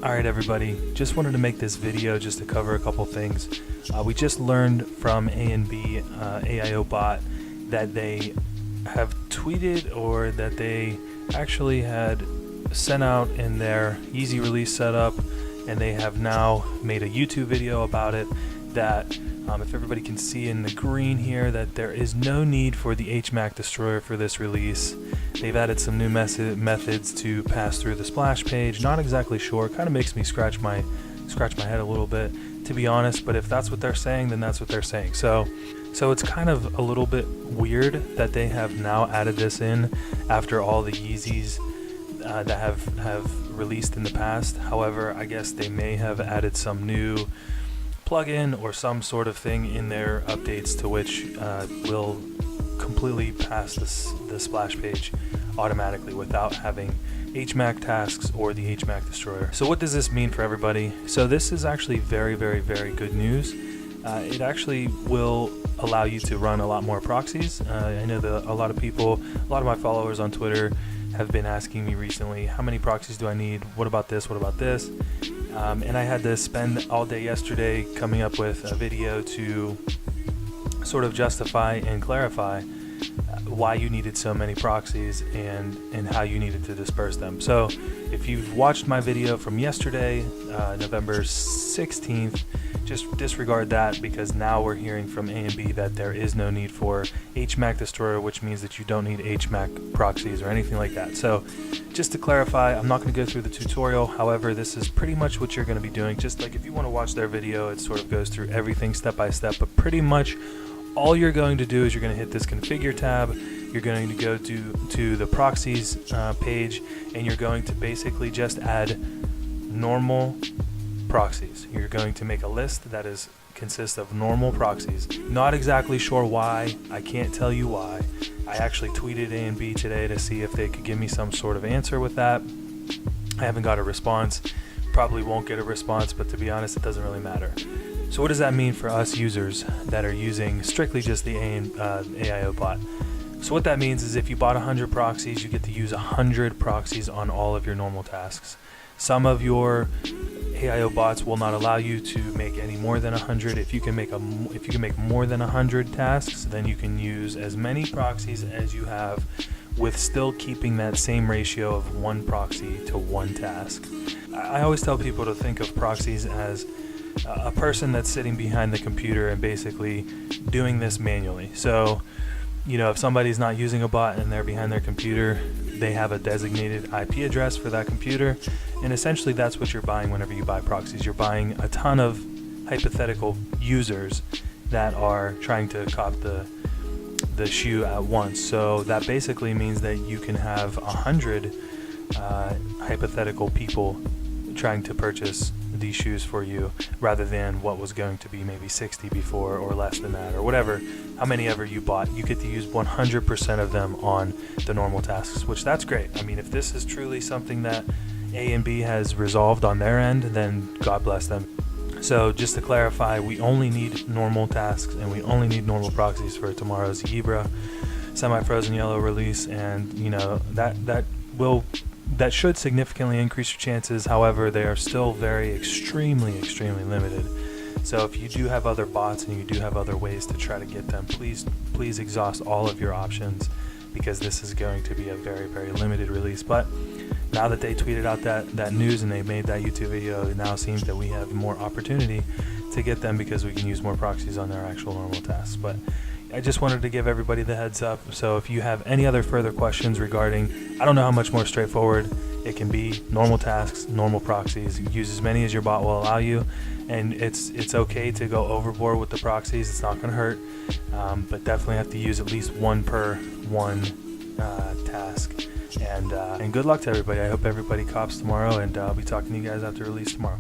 Alright everybody, just wanted to make this video just to cover a couple things. We just learned from AIO bot that they have tweeted, or that they actually had sent out in their easy release setup, and they have now made a YouTube video about it, that if everybody can see in the green here, that there is no need for the HMAC destroyer for this release. They've added some new methods to pass through the splash page. Not exactly sure, kind of makes me scratch my head a little bit, to be honest, but if that's what they're saying, then that's what they're saying. So it's kind of a little bit weird that they have now added this in after all the Yeezys that have released in the past. However, I guess they may have added some new plugin or some sort of thing in their updates to which will completely pass the splash page automatically without having HMAC tasks or the HMAC destroyer. So what does this mean for everybody? So this is actually very, very, very good news. It actually will allow you to run a lot more proxies. I know that a lot of my followers on Twitter have been asking me recently, how many proxies do I need? What about this? What about this? And I had to spend all day yesterday coming up with a video to sort of justify and clarify why you needed so many proxies and how you needed to disperse them. So if you've watched my video from yesterday, November 16th, just disregard that, because now we're hearing from A and B that there is no need for HMAC destroyer, which means that you don't need HMAC proxies or anything like that. So just to clarify, I'm not going to go through the tutorial. However, this is pretty much what you're going to be doing. Just like if you want to watch their video, it sort of goes through everything step by step, but pretty much all you're going to do is you're going to hit this configure tab. You're going to go to the proxies page, and you're going to basically just add normal proxies. You're going to make a list that consists of normal proxies. Not exactly sure why. I can't tell you why. I actually tweeted A and B today to see if they could give me some sort of answer with that. I haven't got a response. Probably won't get a response, but to be honest, it doesn't really matter. So what does that mean for us users that are using strictly just the AIO bot? So what that means is if you bought 100 proxies, you get to use 100 proxies on all of your normal tasks. Some of your AIO bots will not allow you to make any more than 100. If you can make more than 100 tasks, then you can use as many proxies as you have, with still keeping that same ratio of one proxy to one task. I always tell people to think of proxies as a person that's sitting behind the computer and basically doing this manually. So, you know, if somebody's not using a bot and they're behind their computer, they have a designated IP address for that computer, and essentially that's what you're buying whenever you buy proxies. You're buying a ton of hypothetical users that are trying to cop the shoe at once. So that basically means that you can have 100 hypothetical people trying to purchase these shoes for you, rather than what was going to be maybe 60 before, or less than that, or whatever, how many ever you bought. You get to use 100% of them on the normal tasks, which that's great. I mean, if this is truly something that A and B has resolved on their end, then God bless them. So just to clarify, we only need normal tasks and we only need normal proxies for tomorrow's Yebras semi-frozen yellow release, and you know that should significantly increase your chances. However, they are still extremely limited. So if you do have other bots and you do have other ways to try to get them, please exhaust all of your options, because this is going to be a very, very limited release. But now that they tweeted out that news and they made that YouTube video, it now seems that we have more opportunity to get them, because we can use more proxies on their actual normal tasks. But I just wanted to give everybody the heads up. So if you have any other further questions regarding, I don't know how much more straightforward it can be, normal tasks, normal proxies, use as many as your bot will allow you, and it's okay to go overboard with the proxies. It's not going to hurt, but definitely have to use at least one per one task. And good luck to everybody. I hope everybody cops tomorrow, and I'll be talking to you guys after release tomorrow.